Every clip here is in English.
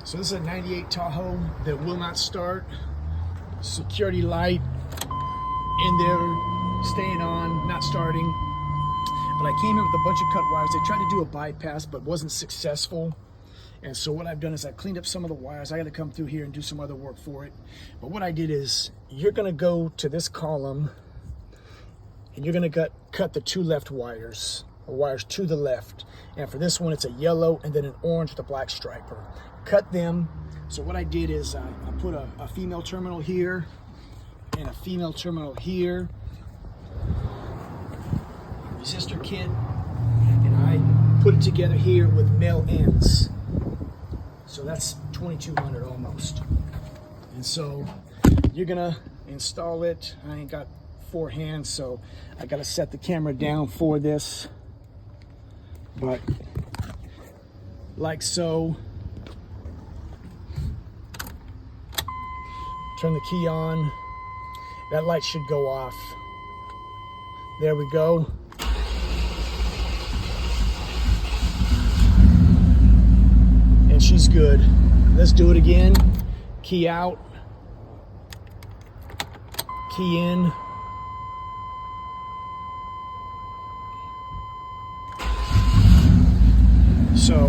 So this is a 98 Tahoe that will not start. Security light in there, staying on, not starting. But I came in with a bunch of cut wires. They tried to do a bypass, but wasn't successful. And so what I've done is I cleaned up some of the wires. I got to come through here and do some other work for it. But what I did is, you're going to go to this column and you're going to cut the two left wires, the wires to the left. And for this one, it's a yellow and then an orange with a black striper. Cut them. So what I did is I put a female terminal here and a female terminal here, a resistor kit, and I put it together here with male ends. So that's 2200 almost. And so you're gonna install it. I ain't got 4 hands, so I gotta set the camera down for this. But like so. Turn the key on. That light should go off. There we go. And she's good. Let's do it again. Key out. Key in. So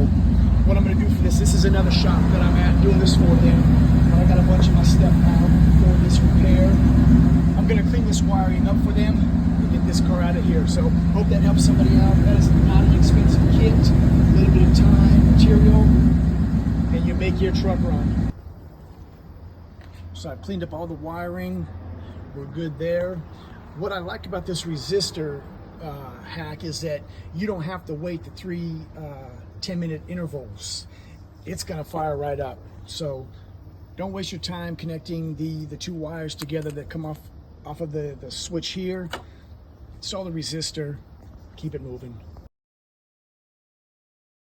what I'm going to do for this is another shop that I'm at doing this for them. I got a bunch of my stuff out for this repair. I'm going to clean this wiring up for them and get this car out of here. So hope that helps somebody out. That is not an expensive kit. A little bit of time, material, and you make your truck run. So I've cleaned up all the wiring. We're good there. What I like about this resistor hack is that you don't have to wait the 3 10-minute intervals. It's going to fire right up. So don't waste your time connecting the 2 wires together that come off of the switch here. Install the resistor, keep it moving.